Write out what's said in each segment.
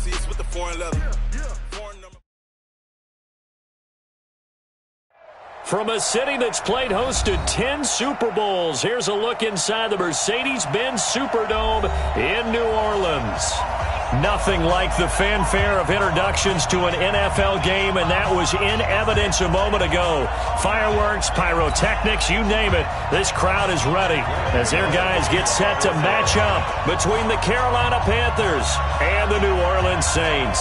seats with the foreign leather. From a city that's played host to 10 Super Bowls, here's a look inside the Mercedes-Benz Superdome in New Orleans. Nothing like the fanfare of introductions to an NFL game, and that was in evidence a moment ago. Fireworks, pyrotechnics, you name it. This crowd is ready as their guys get set to match up between the Carolina Panthers and the New Orleans Saints.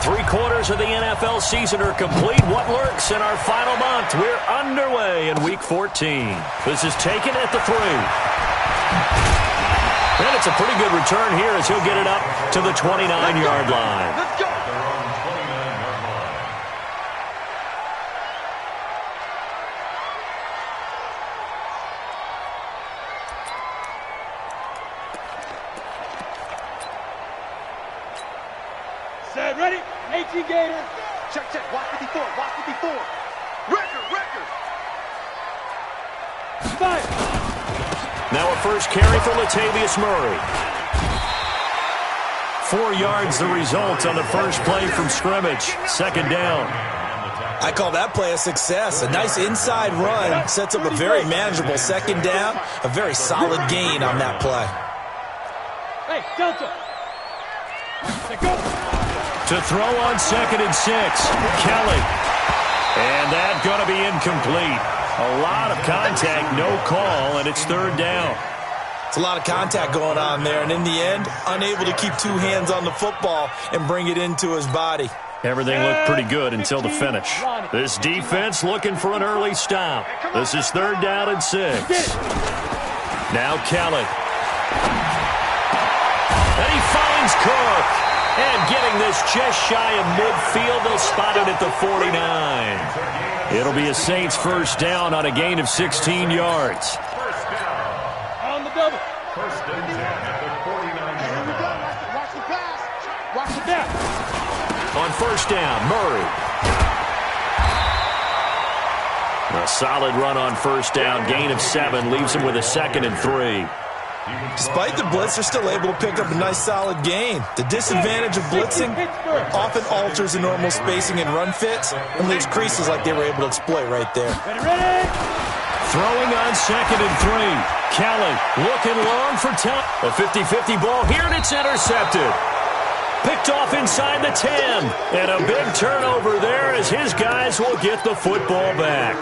Three-quarters of the NFL season are complete. What lurks in our final month? We're underway in Week 14. This is taken at the 3. And it's a pretty good return here as he'll get it up to the 29-yard line. Let's go. Set, ready? 18 Gator. Check, check. Watch 54. Watch 54. Record. Fire. Now a first carry for Latavius Murray. 4 yards the result on the first play from scrimmage. Second down. I call that play a success. A nice inside run sets up a very manageable second down. A very solid gain on that play. Hey, Delta. Let's go. To throw on 2nd and 6, Kelly. And that's going to be incomplete. A lot of contact, no call, and it's 3rd down. It's a lot of contact going on there, and in the end, unable to keep 2 hands on the football and bring it into his body. Everything looked pretty good until the finish. This defense looking for an early stop. This is 3rd down and 6. Now Kelly. And he finds Cook. And getting this just shy of midfield, they'll spot it at the 49. It'll be a Saints first down on a gain of 16 yards. On the double. First and 10 at the 49-yard line. Watch the pass. Watch the down. On first down, Murray. A solid run on first down. Gain of 7 leaves him with a 2nd and 3. Despite the blitz, they're able to pick up a nice solid gain. The disadvantage of blitzing often alters the normal spacing and run fits and leaves creases like they were able to exploit right there. Ready. Throwing on 2nd and 3. Kelly looking long for time. A 50-50 ball here, and it's intercepted. Picked off inside the 10. And a big turnover there as his guys will get the football back.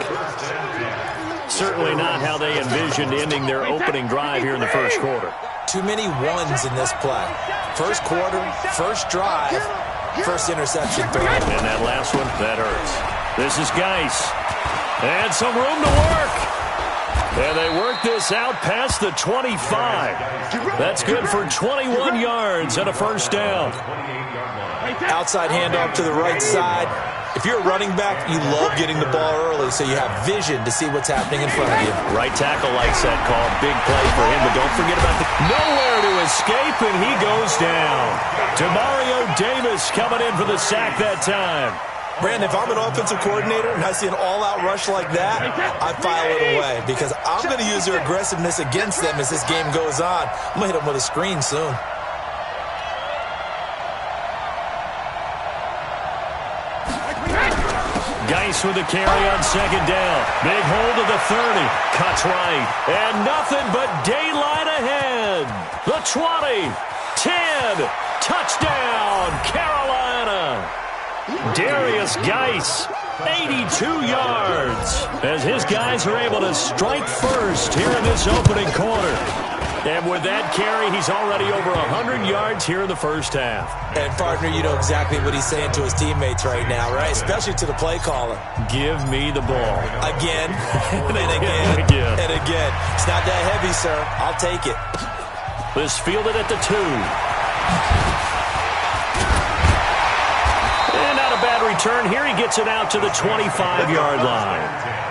Certainly not how they envisioned ending their opening drive here in the first quarter. Too many ones in this play. First quarter, first drive, first interception throw. And that last one, that hurts. This is Geis. And some room to work. And they work this out past the 25. That's good for 21 yards and a first down. Outside handoff to the right side. If you're a running back, you love getting the ball early so you have vision to see what's happening in front of you. Right tackle likes that call. Big play for him, but don't forget about the nowhere to escape, and he goes down. Demario Davis coming in for the sack that time. Brandon, if I'm an offensive coordinator and I see an all-out rush like that, I file it away because I'm going to use their aggressiveness against them as this game goes on. I'm going to hit them with a screen soon. Geis with a carry on 2nd down. Big hold of the 30. Cuts right. And nothing but daylight ahead. The 20. 10. Touchdown, Carolina. Darius Geis, 82 yards. As his guys are able to strike first here in this opening quarter. And with that carry, he's already over 100 yards here in the first half. And, partner, you know exactly what he's saying to his teammates right now, right? Especially to the play caller. Give me the ball. Again, and again, and again. It's not that heavy, sir. I'll take it. This fielded at the 2. And not a bad return. Here he gets it out to the 25-yard line.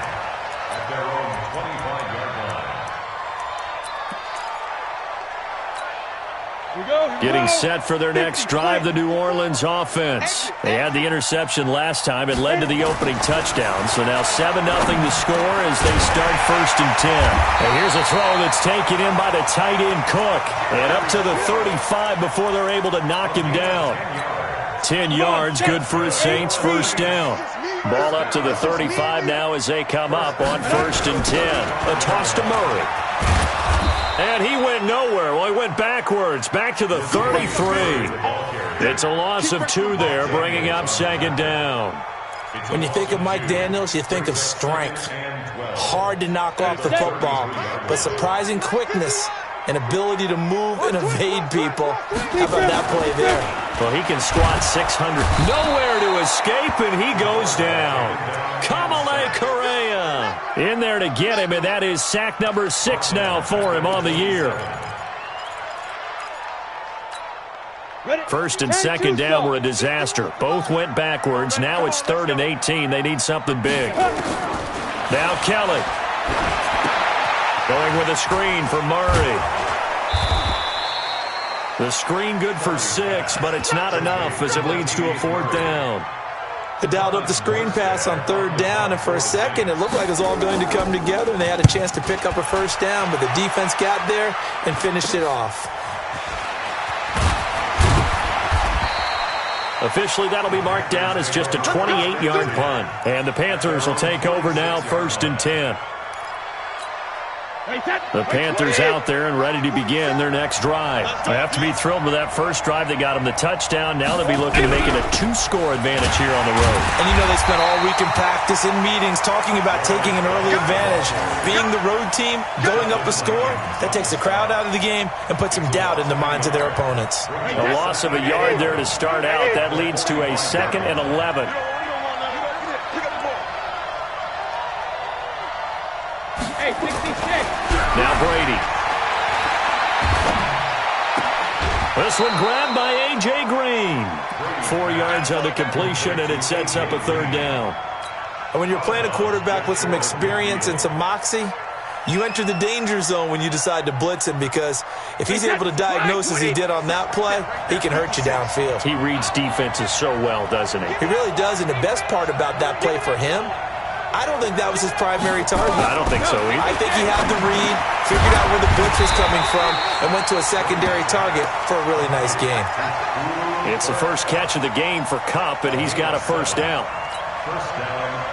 Getting set for their next drive, the New Orleans offense. They had the interception last time. It led to the opening touchdown. So now 7-0 to score as they start 1st and 10. And here's a throw that's taken in by the tight end Cook. And up to the 35 before they're able to knock him down. 10 yards, good for the Saints, 1st down. Ball up to the 35 now as they come up on 1st and 10. A toss to Murray. And he went nowhere. Well, he went backwards, back to the 33. It's a loss of 2 there, bringing up 2nd down. When you think of Mike Daniels, you think of strength. Hard to knock off the football, but surprising quickness and ability to move and evade people. How about that play there? Well, he can squat 600. Nowhere to escape, and he goes down. Kamale Correa in there to get him, and that is sack number 6 now for him on the year. 1st and 2nd down were a disaster. Both went backwards. Now it's 3rd and 18. They need something big. Now Kelly. Going with a screen for Murray. The screen good for 6, but it's not enough as it leads to a 4th down. They dialed up the screen pass on 3rd down, and for a second it looked like it was all going to come together, and they had a chance to pick up a 1st down, but the defense got there and finished it off. Officially, that'll be marked down as just a 28-yard punt. And the Panthers will take over now, 1st and 10. The Panthers out there and ready to begin their next drive. They have to be thrilled with that first drive. They got them the touchdown. Now they'll be looking to make it a 2-score advantage here on the road. And you know they spent all week in practice, in meetings, talking about taking an early advantage. Being the road team, going up a score, that takes the crowd out of the game and puts some doubt in the minds of their opponents. A loss of a yard there to start out. That leads to a 2nd and 11. Now Brady. This one grabbed by A.J. Green. 4 yards on the completion, and it sets up a 3rd down. And when you're playing a quarterback with some experience and some moxie, you enter the danger zone when you decide to blitz him, because if he's able to diagnose as he did on that play, he can hurt you downfield. He reads defenses so well, doesn't he? He really does, and the best part about that play for him, I don't think that was his primary target. I don't think so either. I think he had the read, figured out where the blitz was coming from, and went to a secondary target for a really nice game. It's the first catch of the game for Kupp, and he's got a 1st down.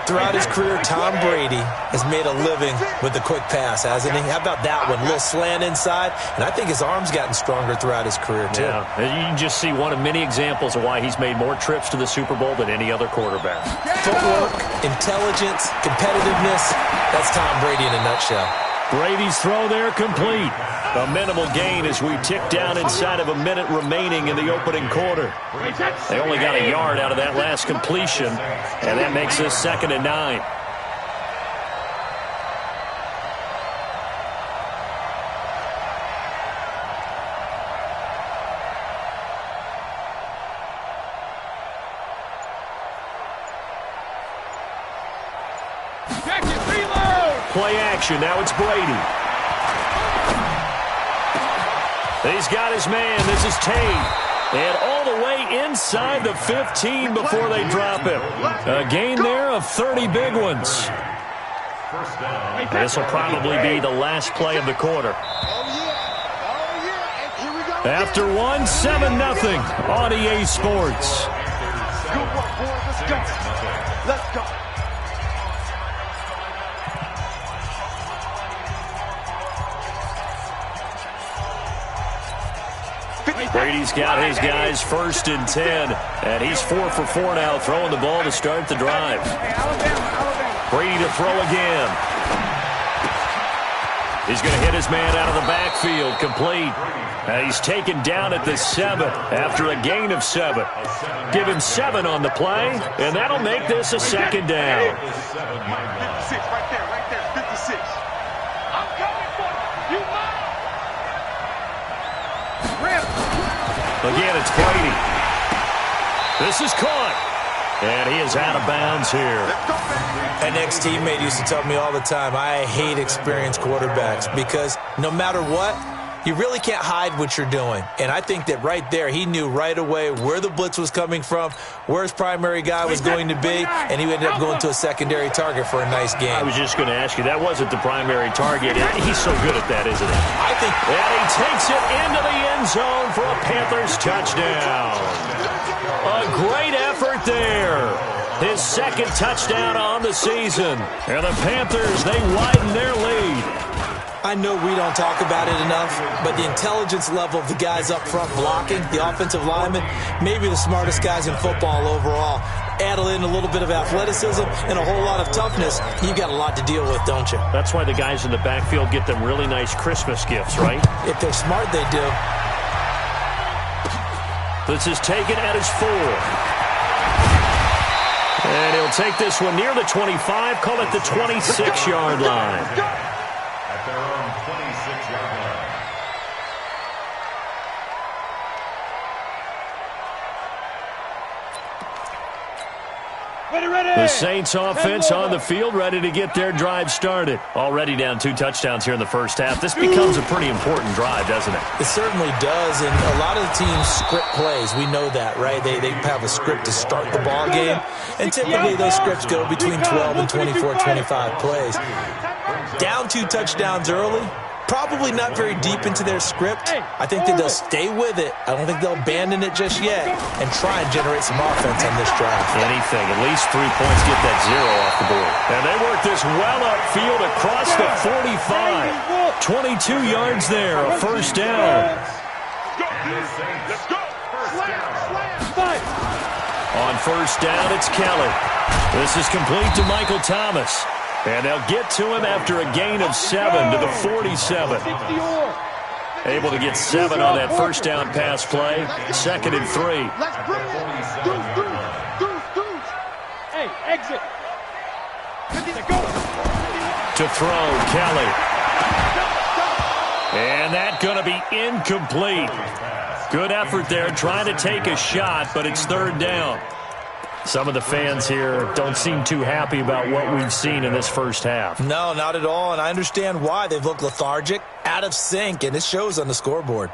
Throughout his career, Tom Brady has made a living with the quick pass, hasn't he? How about that one? A little slant inside, and I think his arm's gotten stronger throughout his career, too. Yeah, you can just see one of many examples of why he's made more trips to the Super Bowl than any other quarterback. Footwork, intelligence, competitiveness, that's Tom Brady in a nutshell. Brady's throw there complete. A minimal gain as we tick down inside of a minute remaining in the opening quarter. They only got a yard out of that last completion, and that makes this 2nd and 9. Play action. Now it's Brady. He's got his man. This is Tate. And all the way inside the 15 before they drop him. A gain there of 30 big ones. This will probably be the last play of the quarter. After one, 7-0 on EA Sports. Good work, boys. Let's go. Let's go. Brady's got his guys 1st and 10, and he's 4 for 4 now, throwing the ball to start the drive. Brady to throw again. He's going to hit his man out of the backfield, complete. And he's taken down at the 7 after a gain of 7. Give him 7 on the play, and that'll make this a 2nd down. 56, right there, 56. I'm coming for you. Again, it's Brady. This is caught. And he is out of bounds here. An ex-teammate used to tell me all the time, I hate experienced quarterbacks because no matter what, you really can't hide what you're doing. And I think that right there, he knew right away where the blitz was coming from, where his primary guy was going to be, and he ended up going to a secondary target for a nice game. I was just going to ask you, that wasn't the primary target. He's so good at that, isn't he? I think. And he takes it into the end zone for a Panthers touchdown. A great effort there. His second touchdown on the season. And the Panthers, they widen their lead. I know we don't talk about it enough, but the intelligence level of the guys up front blocking, the offensive linemen, maybe the smartest guys in football overall. Add in a little bit of athleticism and a whole lot of toughness, you got a lot to deal with, don't you? That's why the guys in the backfield get them really nice Christmas gifts, right? If they're smart, they do. This is taken at his 4. And he'll take this one near the 25, call it the 26-yard line. At their own 26-yard line. The Saints offense on the field, ready to get their drive started. Already down 2 touchdowns here in the first half. This becomes a pretty important drive, doesn't it? It certainly does, and a lot of the teams script plays. We know that, right? They have a script to start the ball game, and typically those scripts go between 12 and 24, 25 plays. Down 2 touchdowns early, probably not very deep into their script. I think that they'll stay with it. I don't think they'll abandon it just yet and try and generate some offense on this drive. Anything, at least 3 points, get that 0 off the board. And they work this well upfield across the 45. 22 yards there, a first down. Let's go. On first down, it's Kelly. This is complete to Michael Thomas. And they'll get to him after a gain of 7 to the 47. Able to get 7 on that first down pass play. 2nd and 3. Hey, exit. To throw, Kelly. And that going to be incomplete. Good effort there, trying to take a shot, but it's 3rd down. Some of the fans here don't seem too happy about what we've seen in this first half. No, not at all, and I understand why. They've looked lethargic, out of sync, and it shows on the scoreboard.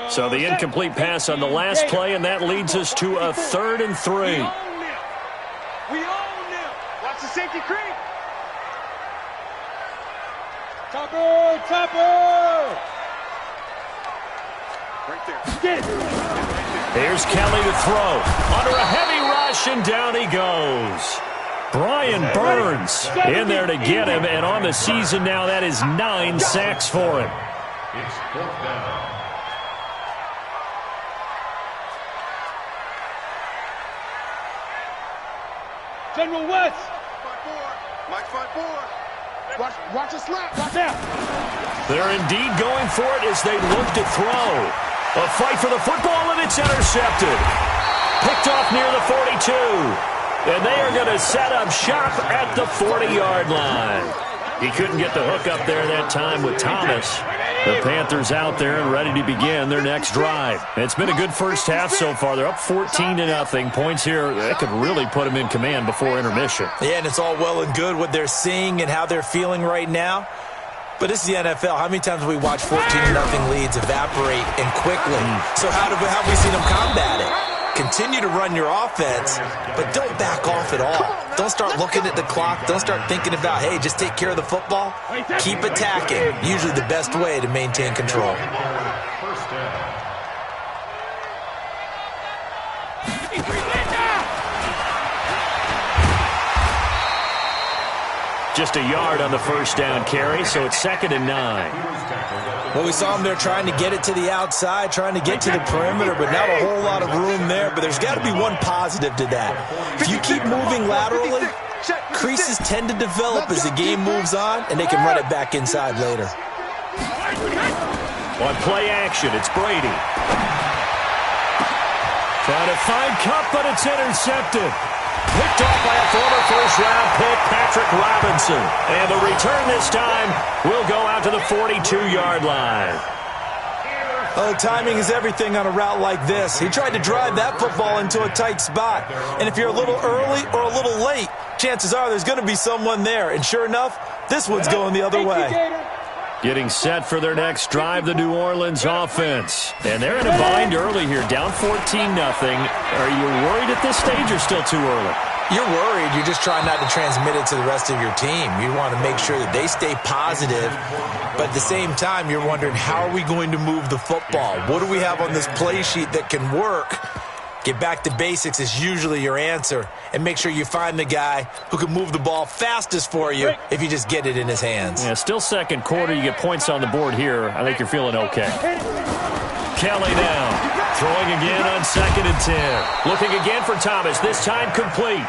So the incomplete pass on the last play, and that leads us to a 3rd and 3. We own them. Watch the safety creep. Topper. Right there. Here's Kelly to throw. Under a heavy rush, and down he goes. Brian Burns in there to get him, and on the season now, that is 9 sacks for him. It's 4th down. General West. Mike 5-4. Watch the slap. Watch out. They're indeed going for it as they look to throw. A fight for the football, and it's intercepted. Picked off near the 42. And they are going to set up shop at the 40-yard line. He couldn't get the hook up there that time with Thomas. The Panthers out there and ready to begin their next drive. It's been a good first half so far. They're up 14-0. Points here, that could really put them in command before intermission. Yeah, and it's all well and good what they're seeing and how they're feeling right now. But this is the NFL. How many times have we watched 14-0 leads evaporate and quickly? So how have we seen them combat it? Continue to run your offense, but don't back off at all. Don't start looking at the clock. Don't start thinking about, hey, just take care of the football. Keep attacking. Usually the best way to maintain control. First down. Just a yard on the first down carry, so it's 2nd and 9. Well, we saw him there trying to get it to the outside, trying to get to the perimeter, but not a whole lot of room there. But there's got to be one positive to that. If you keep moving laterally, creases tend to develop as the game moves on, and they can run it back inside later. On play action, it's Brady. Trying to find Cup, but it's intercepted. Picked off by a former first-round pick, Patrick Robinson. And the return this time will go out to the 42-yard line. Oh, timing is everything on a route like this. He tried to drive that football into a tight spot. And if you're a little early or a little late, chances are there's going to be someone there. And sure enough, this one's going the other way. Getting set for their next drive, the New Orleans offense. And they're in a bind early here, down 14-0. Are you worried at this stage or still too early? You're worried. You're just trying not to transmit it to the rest of your team. You want to make sure that they stay positive, but at the same time, you're wondering, how are we going to move the football? What do we have on this play sheet that can work? Get back to basics is usually your answer, and make sure you find the guy who can move the ball fastest for you if you just get it in his hands. Yeah, still second quarter. You get points on the board here. I think you're feeling okay. Kelly now. Throwing again on 2nd and 10. Looking again for Thomas, this time complete.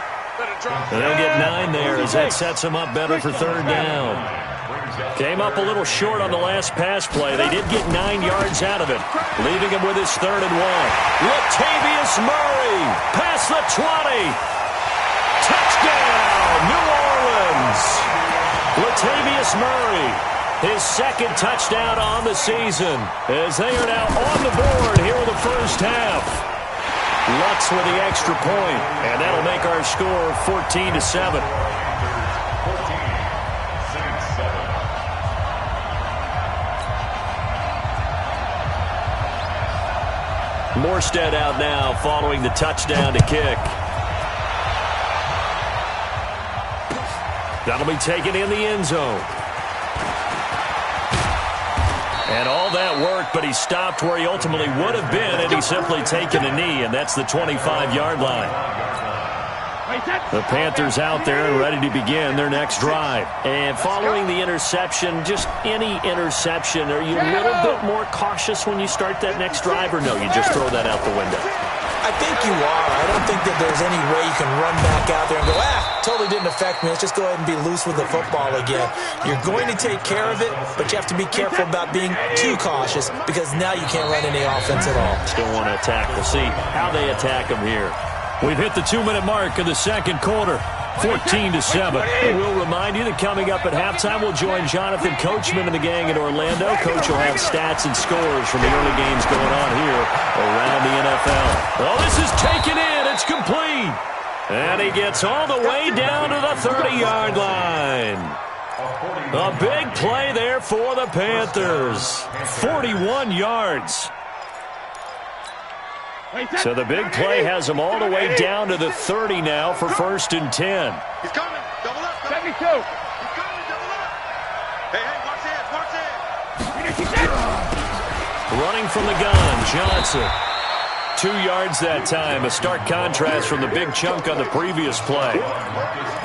And they'll get 9 there as that sets them up better for 3rd down. Came up a little short on the last pass play. They did get 9 yards out of it, leaving him with his 3rd and 1. Latavius Murray past the 20. Touchdown, New Orleans. Latavius Murray. His 2nd touchdown on the season as they are now on the board here in the first half. Lutz with the extra point, and that'll make our score 14-7. Morstead out now following the touchdown to kick. That'll be taken in the end zone. And all that worked, but he stopped where he ultimately would have been, and he's simply taken a knee, and that's the 25-yard line. The Panthers out there and ready to begin their next drive. And following the interception, just any interception, are you a little bit more cautious when you start that next drive, or no, you just throw that out the window? I think you are. I don't think that there's any way you can run back out there and go, totally didn't affect me. Let's just go ahead and be loose with the football again. You're going to take care of it, but you have to be careful about being too cautious because now you can't run any offense at all. Still want to attack. We'll see how they attack them here. We've hit the 2-minute mark in the second quarter. 14-7. And we'll remind you that coming up at halftime, we'll join Jonathan Coachman and the gang in Orlando. Coach will have stats and scores from the early games going on here around the NFL. Oh, this is taken in. It's complete. And he gets all the way down to the 30-yard line. A big play there for the Panthers. 41 yards. So the big play has them all the way down to the 30 now for 1st and 10. He's coming. Double up. 72. He's coming. Double up. Hey, watch it. Running from the gun, Johnson. 2 yards that time. A stark contrast from the big chunk on the previous play.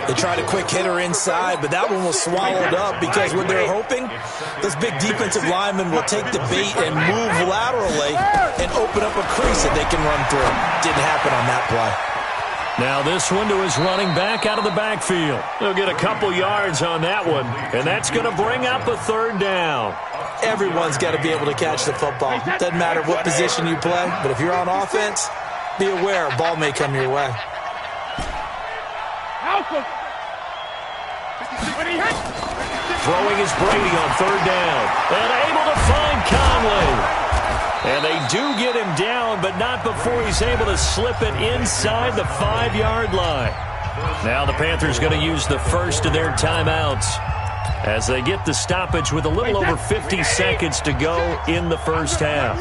They tried a quick hitter inside, but that one was swallowed up because what they're hoping, those big defensive linemen will take the bait and move laterally and open up a crease that they can run through. Didn't happen on that play. Now this one to his running back out of the backfield. He'll get a couple yards on that one, and that's going to bring up a 3rd down. Everyone's got to be able to catch the football. Doesn't matter what position you play, but if you're on offense, be aware a ball may come your way. Throwing is Brady on 3rd down, and able to find Conley. And they do get him down, but not before he's able to slip it inside the 5-yard line. Now the Panthers going to use the first of their timeouts as they get the stoppage with a little over 50 seconds to go in the first half.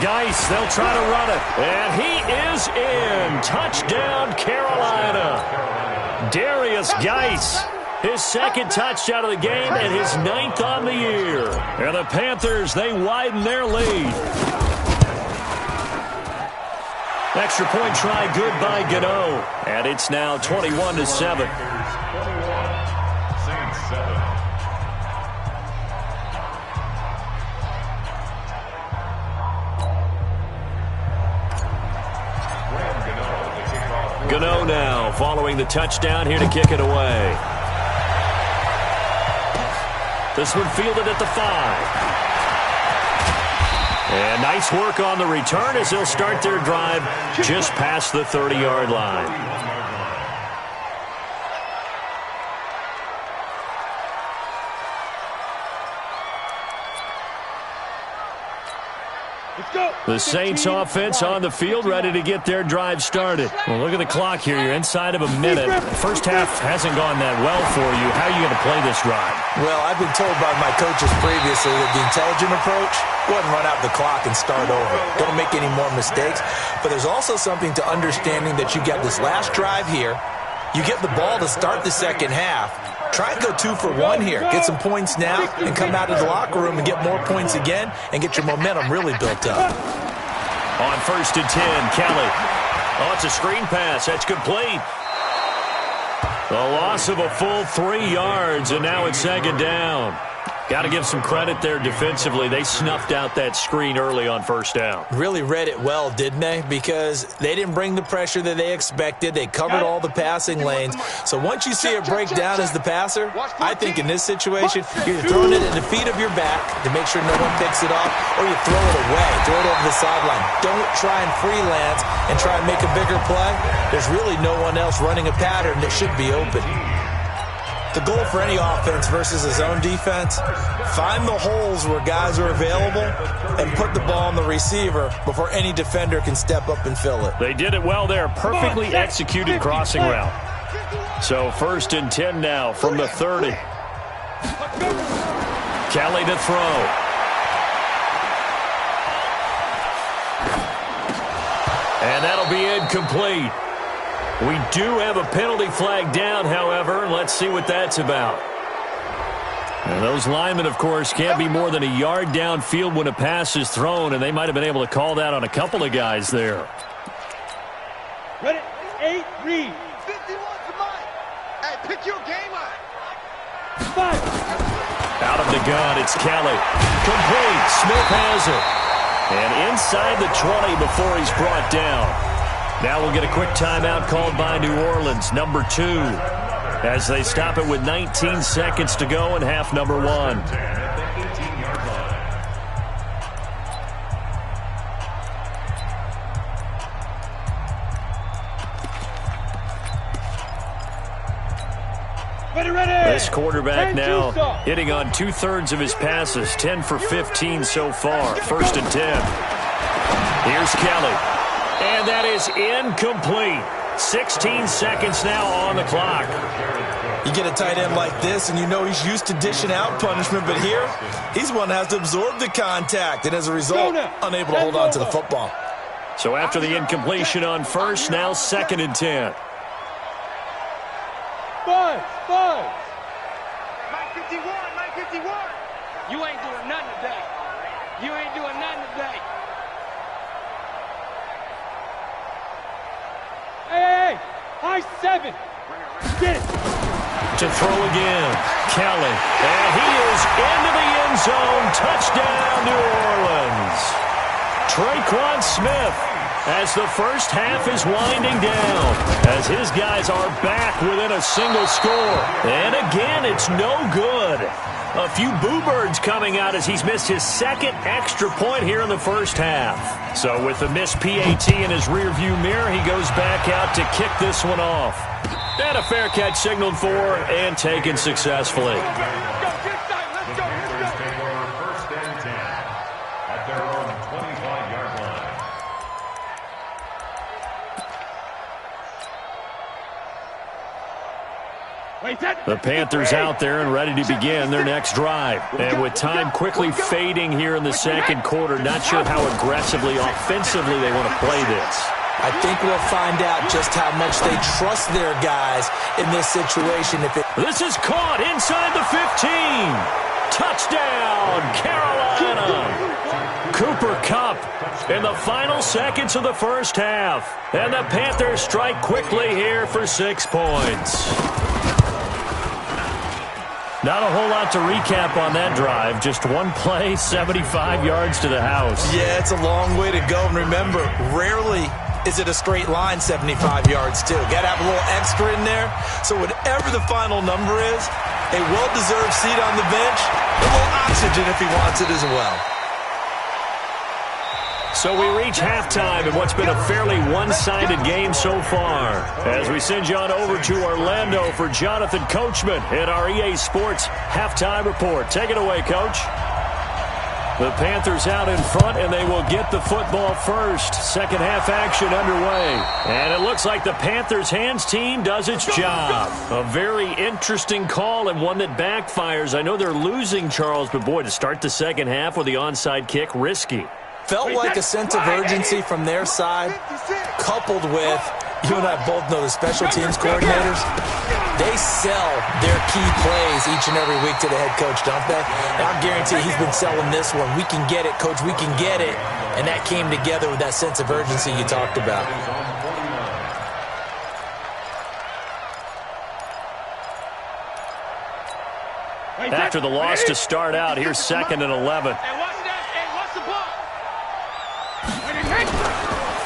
Geis, they'll try to run it, and he is in. Touchdown, Carolina. Darius Geis, his 2nd touchdown of the game and his 9th on the year. And the Panthers, they widen their lead. Extra point try good by Gano. And it's now 21-7. Gano now following the touchdown here to kick it away. This one fielded at the 5. And nice work on the return as they'll start their drive just past the 30-yard line. The Saints offense on the field, ready to get their drive started. Well, look at the clock here. You're inside of a minute. The first half hasn't gone that well for you. How are you going to play this drive? Well, I've been told by my coaches previously that the intelligent approach, go ahead and run out the clock and start over. Don't make any more mistakes. But there's also something to understanding that you got this last drive here. You get the ball to start the second half. Try and go 2 for 1 here. Get some points now and come out of the locker room and get more points again and get your momentum really built up. On 1st and 10, Kelly. Oh, it's a screen pass. That's complete. The loss of a full 3 yards, and now it's 2nd down. Got to give some credit there defensively. They snuffed out that screen early on 1st down. Really read it well, didn't they? Because they didn't bring the pressure that they expected. They covered all the passing lanes. So once you see it break down as the passer, I think in this situation, you're either throwing it at the feet of your back to make sure no one picks it off, or you throw it away, throw it over the sideline. Don't try and freelance and try and make a bigger play. There's really no one else running a pattern that should be open. The goal for any offense versus his own defense, find the holes where guys are available and put the ball on the receiver before any defender can step up and fill it. They did it well there. Perfectly executed crossing route. So 1st and 10 now from the 30. Kelly to throw. And that'll be incomplete. We do have a penalty flag down, however. Let's see what that's about. And those linemen, of course, can't be more than a yard downfield when a pass is thrown, and they might have been able to call that on a couple of guys there. Ready? 8, read. 51's mine. Hey, pick your game up. 5. Out of the gun, it's Kelly. Complete. Smith has it. And inside the 20 before he's brought down. Now we'll get a quick timeout called by New Orleans, number 2, as they stop it with 19 seconds to go in half number 1. This quarterback now hitting on 2/3 of his passes, 10 for 15 so far. 1st and 10. Here's Kelly. And that is incomplete. 16 seconds now on the clock. You get a tight end like this, and you know he's used to dishing out punishment, but here, he's the one that has to absorb the contact, and as a result, unable to hold on to the football. So after the incompletion on 1st, now 2nd and 10. 5. Mike 51. You ain't doing nothing today. You ain't doing nothing today. Hey, high 7. Get it. To throw again, Kelly. And he is into the end zone. Touchdown, New Orleans. Traquan Smith, as the first half is winding down, as his guys are back within a single score. And again, it's no good. A few boo birds coming out as he's missed his 2nd extra point here in the first half. So with the missed PAT in his rearview mirror, he goes back out to kick this one off. And a fair catch signaled for and taken successfully. Let's go. First and 10 at their own 25-yard line. The Panthers out there and ready to begin their next drive. And with time quickly fading here in the 2nd quarter, not sure how aggressively, offensively they want to play this. I think we'll find out just how much they trust their guys in this situation. This is caught inside the 15. Touchdown, Carolina. Cooper Kupp in the final seconds of the first half. And the Panthers strike quickly here for 6 points. Not a whole lot to recap on that drive. Just one play, 75 yards to the house. Yeah, it's a long way to go. And remember, rarely is it a straight line 75 yards, too. Got to have a little extra in there. So whatever the final number is, a well-deserved seat on the bench, a little oxygen if he wants it as well. So we reach halftime in what's been a fairly one-sided game so far. As we send you on over to Orlando for Jonathan Coachman in our EA Sports Halftime Report. Take it away, Coach. The Panthers out in front, and they will get the football first. Second half action underway. And it looks like the Panthers' hands team does its job. A very interesting call and one that backfires. I know they're losing, Charles, but boy, to start the second half with the onside kick, risky. Felt like a sense of urgency from their side, coupled with, you and I both know the special teams coordinators, they sell their key plays each and every week to the head coach, don't they? And I guarantee he's been selling this one. We can get it, coach, we can get it. And that came together with that sense of urgency you talked about. After the loss to start out, here's 2nd and 11.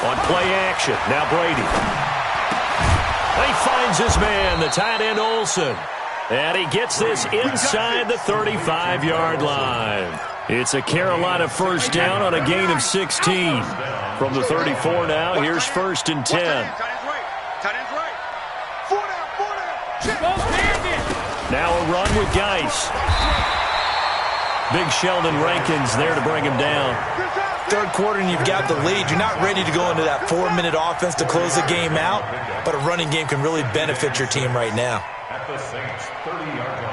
On play action, now Brady. He finds his man, the tight end Olsen. And he gets this inside the 35-yard line. It's a Carolina first down on a gain of 16. From the 34 now, here's 1st and 10. Tight end's right. 4 down. Now a run with Geis. Big Sheldon Rankins there to bring him down. Third quarter and you've got the lead. You're not ready to go into that 4-minute offense to close the game out, but a running game can really benefit your team right now.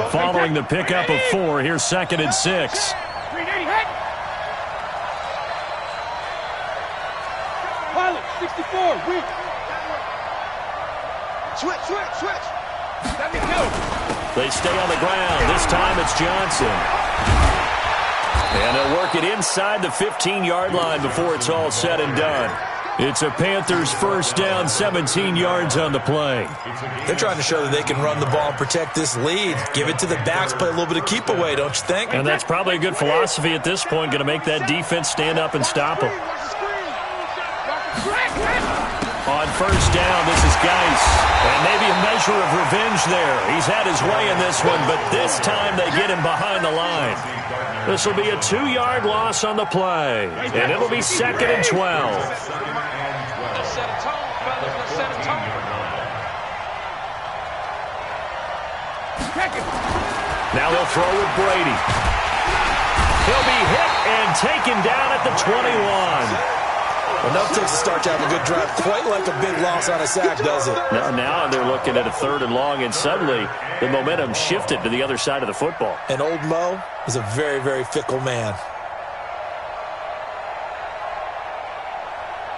Following the pickup of 4, here's 2nd and 6. Pilot, 64, weak. Switch. Let me go. They stay on the ground. This time it's Johnson. And they'll work it inside the 15-yard line before it's all said and done. It's a Panthers first down, 17 yards on the play. They're trying to show that they can run the ball and protect this lead. Give it to the backs, play a little bit of keep away, don't you think? And that's probably a good philosophy at this point, going to make that defense stand up and stop them. On first down, this is Geis. And maybe a measure of revenge there. He's had his way in this one, but this time they get him behind the line. This will be a 2-yard loss on the play. And it'll be 2nd and 12. Now they'll throw with Brady. He'll be hit and taken down at the 21. Enough takes to start to have a good drive. Quite like a big loss on a sack, does it? Now they're looking at a 3rd and long, and suddenly the momentum shifted to the other side of the football. And old Mo is a very, very fickle man.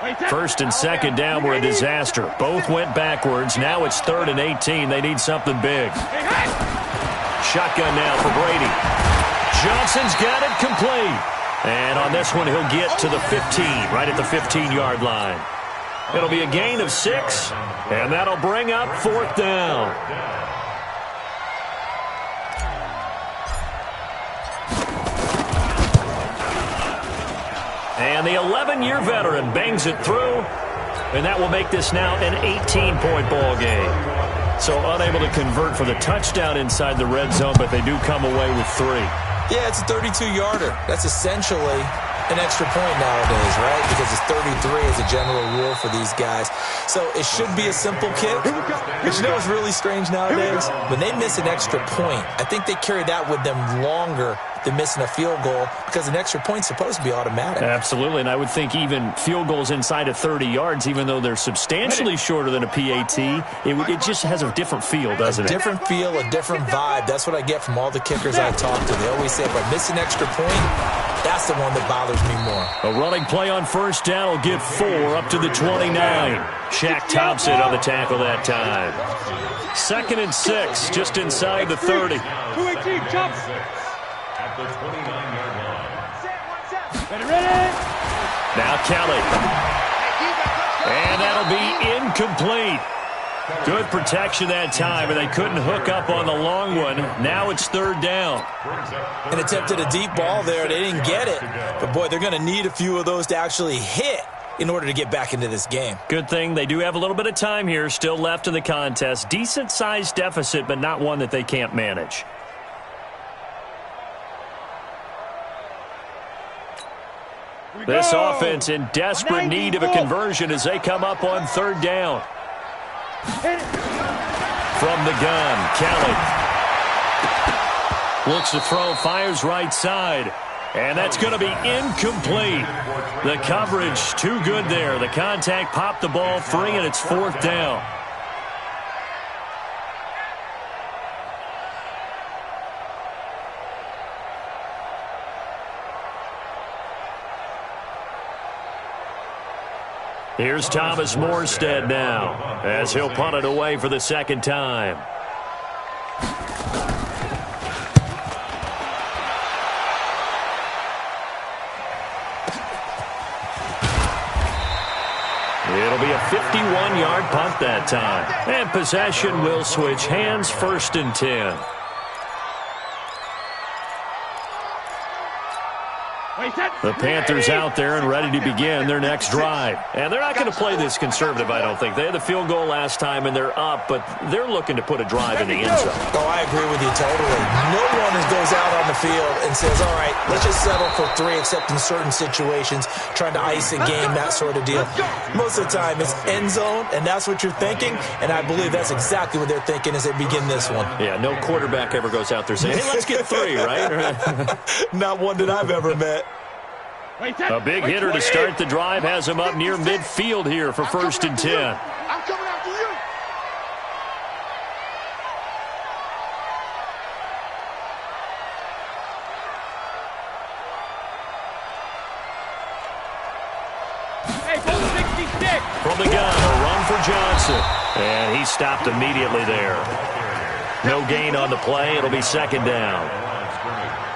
1st and 2nd down were a disaster. Both went backwards. Now it's 3rd and 18. They need something big. Shotgun now for Brady. Johnson's got it complete. And on this one, he'll get to the 15, right at the 15-yard line. It'll be a gain of 6, and that'll bring up 4th down. And the 11-year veteran bangs it through, and that will make this now an 18-point ball game. So unable to convert for the touchdown inside the red zone, but they do come away with 3. Yeah, it's a 32-yarder. That's essentially an extra point nowadays, right? Because it's 33 as a general rule for these guys. So it should be a simple kick. But you know what's really strange nowadays? When they miss an extra point, I think they carry that with them longer than missing a field goal because an extra point's supposed to be automatic. Absolutely, and I would think even field goals inside of 30 yards, even though they're substantially shorter than a PAT, it just has a different feel, doesn't it? A different feel, a different vibe. That's what I get from all the kickers I talk to. They always say, if I miss an extra point, that's the one that bothers me more. A running play on first down will give 4 up to the 29. Shaq Thompson on the tackle that time. 2nd and 6, just inside the 30. 218, jump. At the 29-yard line. Ready. Now Kelly. And that'll be incomplete. Good protection that time, and they couldn't hook up on the long one. Now it's 3rd down. And attempted a deep ball there. They didn't get it. But, boy, they're going to need a few of those to actually hit in order to get back into this game. Good thing they do have a little bit of time here still left in the contest. Decent-sized deficit, but not one that they can't manage. This offense in desperate need of a conversion as they come up on 3rd down. From the gun, Kelly. Looks to throw, fires right side. And that's going to be incomplete. The coverage too good there. The contact popped the ball free, and it's 4th down. Here's Thomas Morstead now, as he'll punt it away for the 2nd time. It'll be a 51-yard punt that time. And possession will switch hands, 1st and 10. The Panthers out there and ready to begin their next drive. And they're not going to play this conservative, I don't think. They had the field goal last time, and they're up, but they're looking to put a drive in the end zone. Oh, I agree with you totally. No one goes out on the field and says, all right, let's just settle for 3, except in certain situations, trying to ice a game, that sort of deal. Most of the time, it's end zone, and that's what you're thinking, and I believe that's exactly what they're thinking as they begin this one. Yeah, no quarterback ever goes out there saying, hey, let's get 3, right? Not one that I've ever met. A big hitter to start the drive has him up near midfield here for 1st and 10. I'm coming after you. Hey, go 66. From the gun, a run for Johnson. And he stopped immediately there. No gain on the play. It'll be 2nd down.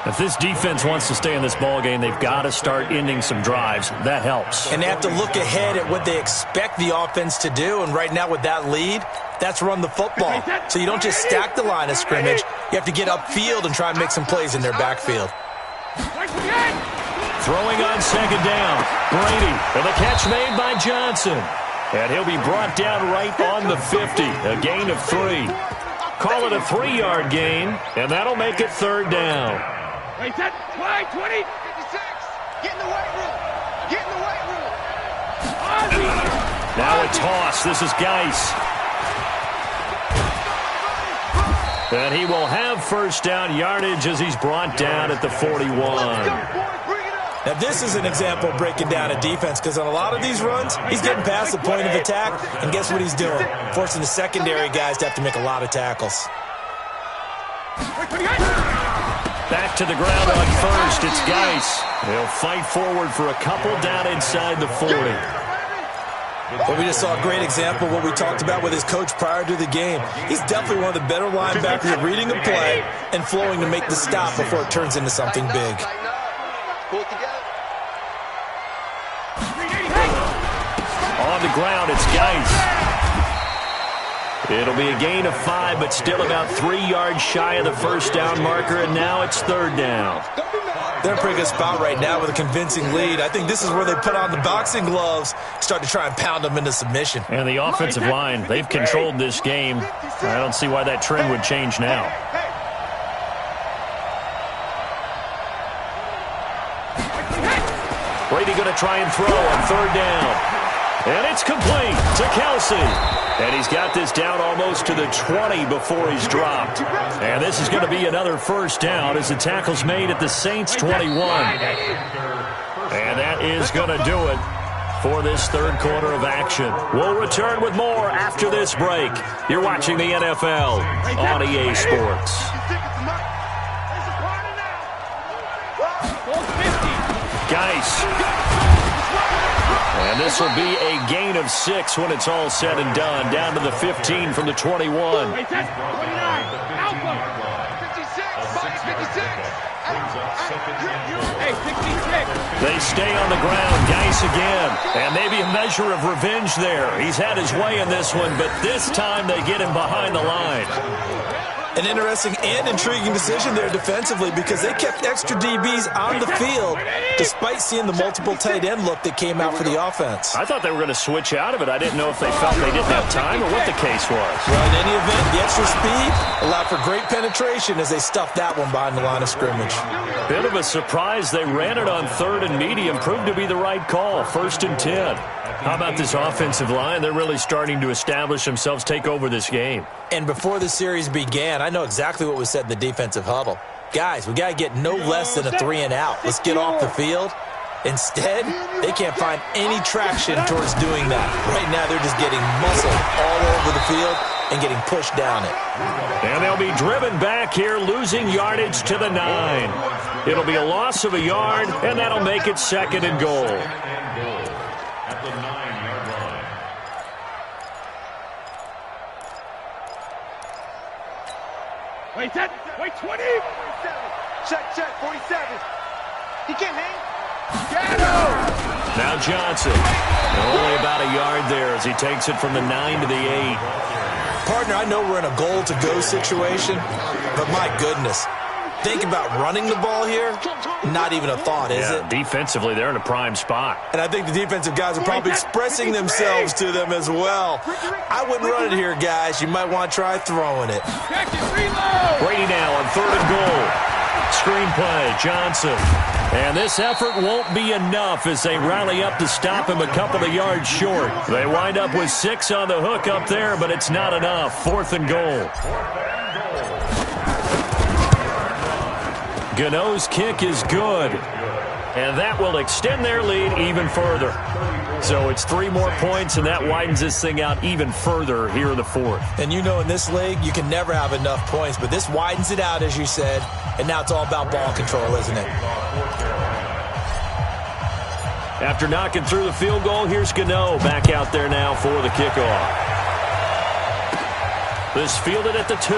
If this defense wants to stay in this ballgame, they've got to start ending some drives. That helps. And they have to look ahead at what they expect the offense to do. And right now with that lead, that's run the football. So you don't just stack the line of scrimmage. You have to get upfield and try and make some plays in their backfield. Throwing on 2nd down. Brady, and the catch made by Johnson. And he'll be brought down right on the 50. A gain of 3. Call it a 3-yard gain, and that'll make it 3rd down. Wait, 20, 56. Get in the weight room. Get in the weight room. Now a toss. This is Geis. And he will have 1st down yardage as he's brought down at the 41. Now, this is an example of breaking down a defense, because on a lot of these runs, he's getting past the point of attack, and guess what he's doing? Forcing the secondary guys to have to make a lot of tackles. Back to the ground on 1st. It's Geis. He'll fight forward for a couple down inside the 40. Well, we just saw a great example of what we talked about with his coach prior to the game. He's definitely one of the better linebackers at reading a play and flowing to make the stop before it turns into something big. On the ground, it's Geis. It'll be a gain of 5, but still about 3 yards shy of the 1st down marker, and now it's 3rd down. They're in a pretty good spot right now with a convincing lead. I think this is where they put on the boxing gloves, start to try and pound them into submission. And the offensive line, they've controlled this game. I don't see why that trend would change now. Brady going to try and throw on 3rd down. And it's complete to Kelsey. And he's got this down almost to the 20 before he's dropped. And this is going to be another 1st down as the tackle's made at the Saints 21. And that is going to do it for this 3rd quarter of action. We'll return with more after this break. You're watching the NFL on EA Sports. Geis. And this will be a gain of 6 when it's all said and done. Down to the 15 from the 21. They stay on the ground. Geis again. And maybe a measure of revenge there. He's had his way in this one, but this time they get him behind the line. An interesting and intriguing decision there defensively, because they kept extra DBs on the field despite seeing the multiple tight end look that came out for the offense. I thought they were going to switch out of it. I didn't know if they felt they didn't have time or what the case was. Well, in any event, the extra speed allowed for great penetration as they stuffed that one behind the line of scrimmage. Bit of a surprise. They ran it on 3rd and medium. Proved to be the right call. 1st and 10. How about this offensive line? They're really starting to establish themselves, take over this game. And before the series began, I know exactly what was said in the defensive huddle. guys, we got to get no less than a 3-and-out. Let's get off the field. Instead, they can't find any traction towards doing that. Right now, they're just getting muscled all over the field and getting pushed down it. And they'll be driven back here, losing yardage to the 9. It'll be a loss of a yard, and that'll make it 2nd and goal. At the 9-yard line. Wait, 10. Wait, 20. 47. Check, 47. He can't hang. Get him! Now Johnson. Only about a yard there as he takes it from the 9 to the 8. Partner, I know we're in a goal-to-go situation, but my goodness. Think about running the ball here. Not even a thought, is it? Defensively, they're in a prime spot. And I think the defensive guys are probably expressing themselves to them as well. I wouldn't run it here, guys. You might want to try throwing it. Brady now on 3rd and goal. Screen play, Johnson. And this effort won't be enough as they rally up to stop him a couple of yards short. They wind up with 6 on the hook up there, but it's not enough. 4th and goal. Gano's kick is good. And that will extend their lead even further. So it's 3 more points, and that widens this thing out even further here in the 4th. And you know in this league, you can never have enough points, but this widens it out, as you said, and now it's all about ball control, isn't it? After knocking through the field goal, here's Gano back out there now for the kickoff. This fielded at the 2.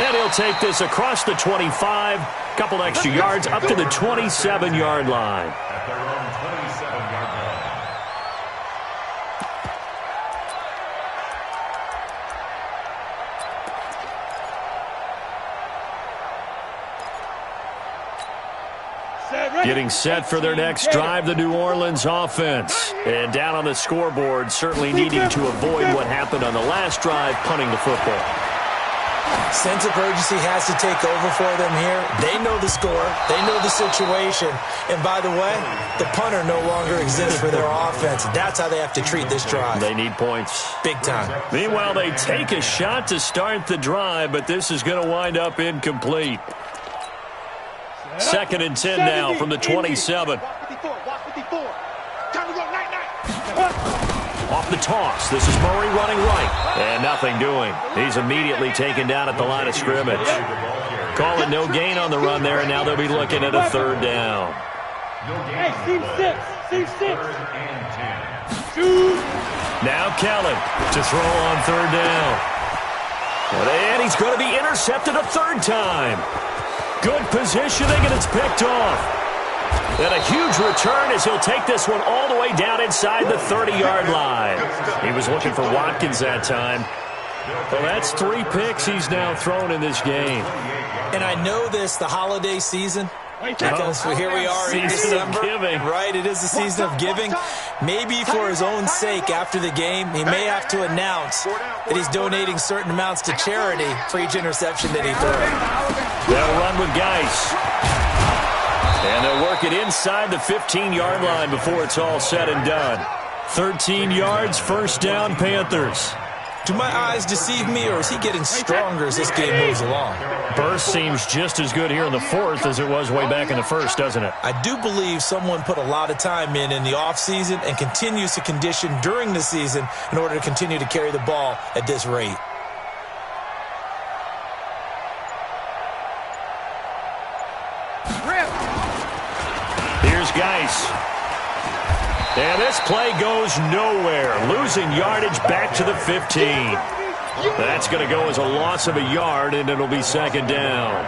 And he'll take this across the 25, couple extra yards up to the 27-yard line. At their own 27-yard line. Getting set for their next drive, the New Orleans offense. And down on the scoreboard, certainly needing to avoid what happened on the last drive, punting the football. Sense of urgency has to take over for them here. They know the score. They know the situation. And by the way, the punter no longer exists for their offense. That's how they have to treat this drive. They need points. Big time. Meanwhile, they take a shot to start the drive, but this is going to wind up incomplete. 2nd and 10 now from the 27. Off the toss. This is Murray running right. And nothing doing. He's immediately taken down at the line of scrimmage. Calling no gain on the run there, and now they'll be looking at a 3rd down. Hey, team 6. Team 6. Now Kellen to throw on 3rd down. And he's going to be intercepted a 3rd time. Good positioning, and it's picked off. And a huge return as he'll take this one all the way down inside the 30-yard line. He was looking for Watkins that time. Well, that's 3 picks he's now thrown in this game. And I know this, the holiday season, because here we are in December. Right, it is the season of giving. Maybe for his own sake after the game, he may have to announce that he's donating certain amounts to charity for each interception that he threw. They'll run with Geis. And they'll work it inside the 15-yard line before it's all said and done. 13 yards, 1st down, Panthers. Do my eyes deceive me, or is he getting stronger as this game moves along? Burst seems just as good here in the 4th as it was way back in the 1st, doesn't it? I do believe someone put a lot of time in the offseason and continues to condition during the season in order to continue to carry the ball at this rate. Here's Geis. And this play goes nowhere. Losing yardage back to the 15. That's going to go as a loss of a yard, and it'll be 2nd down.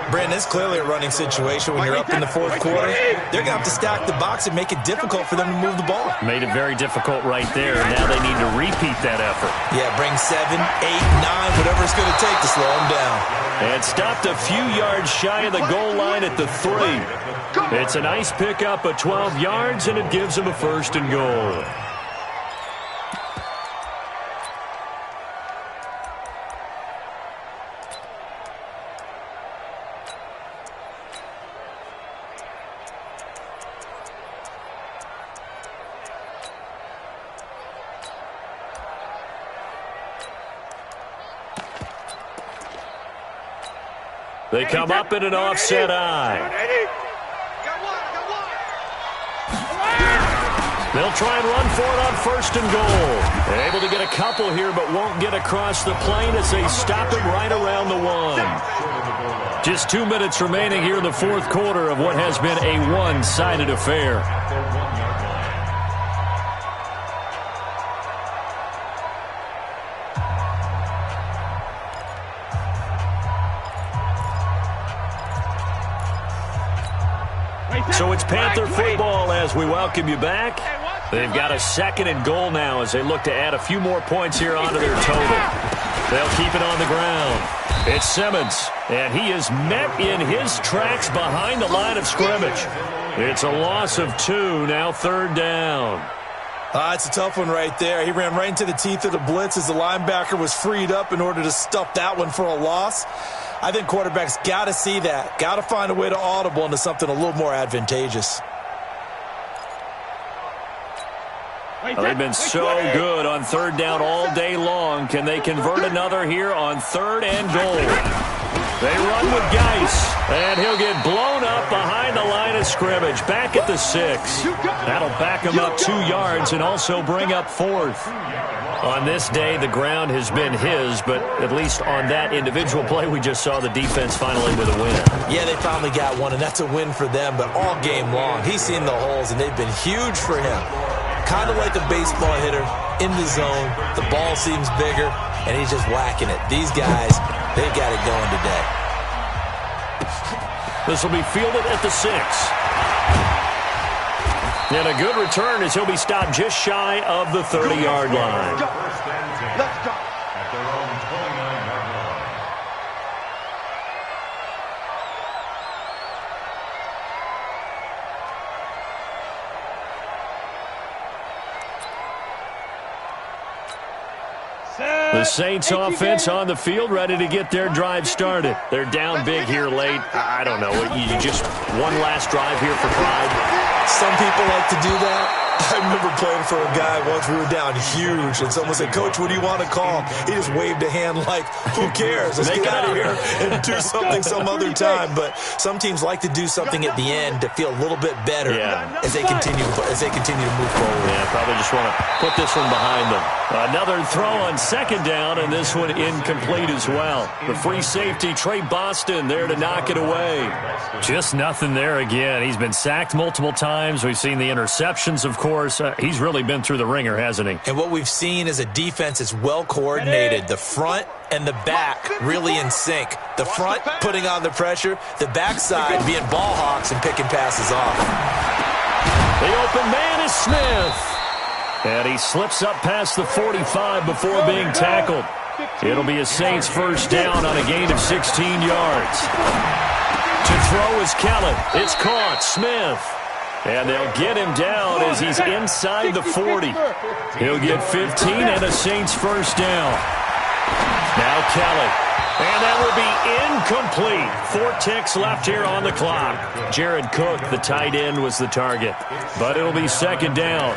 Brandon, it's clearly a running situation when you're up in the 4th quarter. They're going to have to stack the box and make it difficult for them to move the ball. Made it very difficult right there. Now they need to repeat that effort. Yeah, bring 7, 8, 9, whatever it's going to take to slow them down. And stopped a few yards shy of the goal line at the 3. It's a nice pickup of 12 yards, and it gives them a 1st and goal. They come up in an offset eye. They'll try and run for it on 1st and goal. They're able to get a couple here, but won't get across the plane as they stop him right around the 1. Just 2 minutes remaining here in the 4th quarter of what has been a one-sided affair. So it's Panther football as we welcome you back. They've got a 2nd and goal now as they look to add a few more points here onto their total. They'll keep it on the ground. It's Simmons, and he is met in his tracks behind the line of scrimmage. It's a loss of 2, now 3rd down. It's a tough one right there. He ran right into the teeth of the blitz as the linebacker was freed up in order to stuff that one for a loss. I think quarterbacks got to see that. Got to find a way to audible into something a little more advantageous. Well, they've been so good on 3rd down all day long. Can they convert another here on 3rd and goal? They run with Geis, and he'll get blown up behind the line of scrimmage, back at the 6. That'll back him up 2 yards and also bring up 4th. On this day, the ground has been his, but at least on that individual play, we just saw the defense finally with a win. Yeah, they finally got one, and that's a win for them, but all game long, he's seen the holes, and they've been huge for him. Kind of like a baseball hitter, in the zone, the ball seems bigger, and he's just whacking it. These guys, they've got it going today. This will be fielded at the 6. And a good return as he'll be stopped just shy of the 30-yard line. Let's go. At their own 29-yard line. The Saints offense on the field, ready to get their drive started. They're down big here late. I don't know. You just one last drive here for pride. Some people like to do that. I remember playing for a guy once. We were down huge, and someone said, "Coach, what do you want to call?" He just waved a hand like, "Who cares? Let's get out of here and do something some other time." But some teams like to do something at the end to feel a little bit better as they continue to move forward. Yeah, probably just want to put this one behind them. Another throw on 2nd down, and this one incomplete as well. The free safety, Trey Boston, there to knock it away. Just nothing there again. He's been sacked multiple times. We've seen the interceptions, of course. He's really been through the ringer, hasn't he? And what we've seen is a defense that's well coordinated. The front and the back really in sync. The front putting on the pressure, the backside being ball hawks and picking passes off. The open man is Smith. And he slips up past the 45 before being tackled. It'll be a Saints 1st down on a gain of 16 yards. To throw is Kellen. It's caught. Smith. And they'll get him down as he's inside the 40. He'll get 15 and a Saints 1st down. Now Kelly. And that will be incomplete. 4 ticks left here on the clock. Jared Cook, the tight end, was the target. But it'll be 2nd down.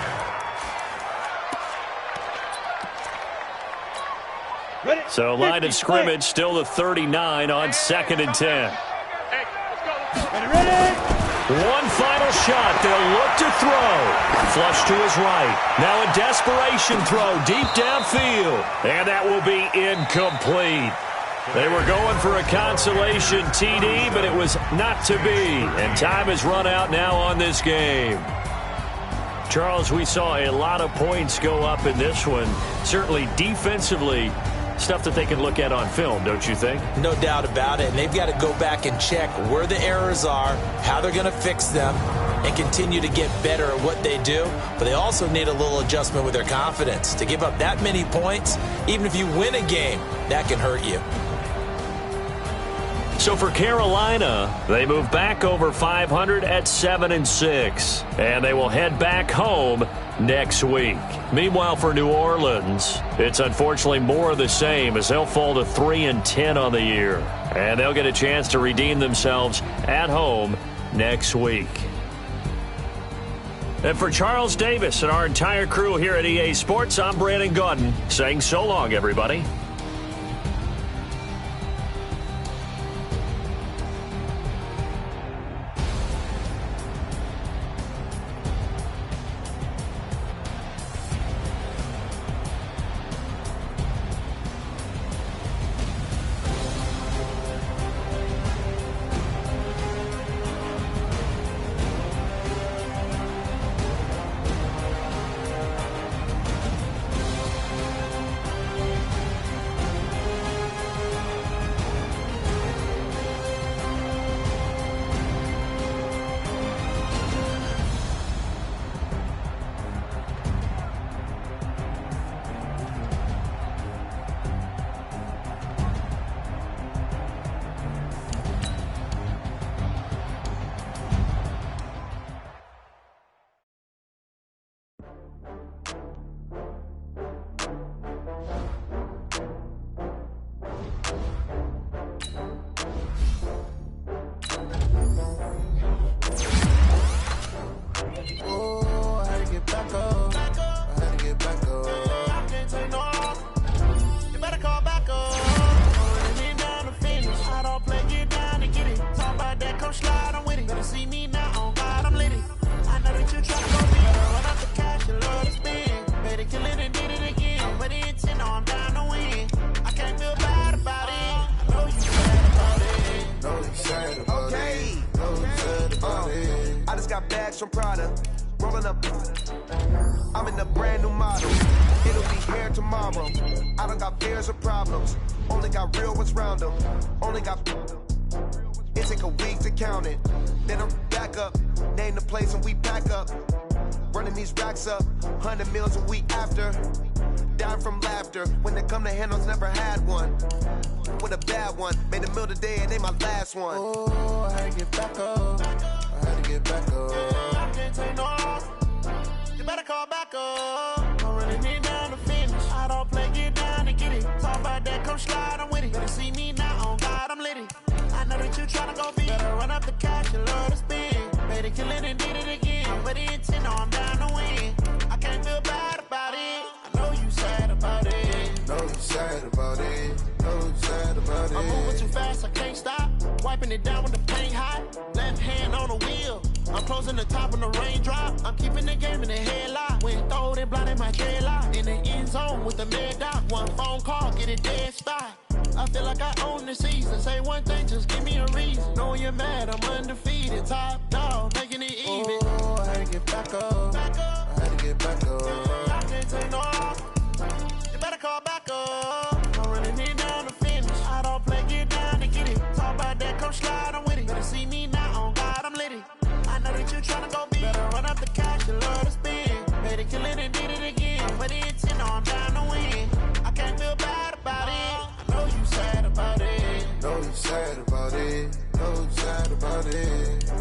So line of scrimmage still the 39 on 2nd and 10. One final shot. They'll look to throw. Flush to his right. Now a desperation throw deep downfield. And that will be incomplete. They were going for a consolation TD, but it was not to be. And time has run out now on this game. Charles, we saw a lot of points go up in this one. Certainly defensively, stuff that they can look at on film, don't you think? No doubt about it. And they've got to go back and check where the errors are, how they're going to fix them, and continue to get better at what they do. But they also need a little adjustment with their confidence. To give up that many points, even if you win a game, that can hurt you. So for Carolina, they move back over 500 at 7-6, and they will head back home next week. Meanwhile, for New Orleans, it's unfortunately more of the same as they'll fall to 3-10 on the year, and they'll get a chance to redeem themselves at home next week. And for Charles Davis and our entire crew here at EA Sports, I'm Brandon Gaudin saying so long, everybody. bags from Prada. Rolling up, I'm in a brand new model. It'll be here tomorrow. I don't got fears or problems. Only got real ones round them. Only got. It take a week to count it. Then I'm back up. Name the place and we pack up. Running these racks up. 100 meals a week after. Dying from laughter. When they come to handles, never had one. With a bad one. Made a meal today and ain't my last one. Oh, I had to get back up. I had to get back up. I can't take no off. You better call back up. I'm running it down to finish. I don't play, get down and get it. Talk about that, come slide, I'm with it. Better see me now, on God, I'm lit it. I know that you tryna go feed. Better run up the cash, you love to spend. Made it, kill it, and did it again. But the intent, no, I'm down to win. I can't feel bad about it. I know you sad about it. Know you sad about it. Know you sad about it. I'm moving too fast, I can't stop. Wiping it down with the paint hot. Left hand on the wheel. I'm closing the top when the raindrop. I'm keeping the game in the headlock. When throwed and blinded my dreadlock. In the end zone with the mad dot. One phone call, get it dead spot. I feel like I own the season. Say one thing, just give me a reason. Knowing you're mad, I'm undefeated. Top dog, making it even. Oh, I had to get back up. I had to get back up. I can't take no off. You better call back up. I'm running it down to finish. I don't play, get down and get it. Talk about that, come slide, I'm with it. Better see me now, on God, I'm lit it. I know that you tryna go big. Better run up the cash, you love to spend. Made it, kill it, and did it again. But the intent, no, I'm down to win. I can't feel bad about it. I know you sad about it. Know you sad about it. Know you sad about it.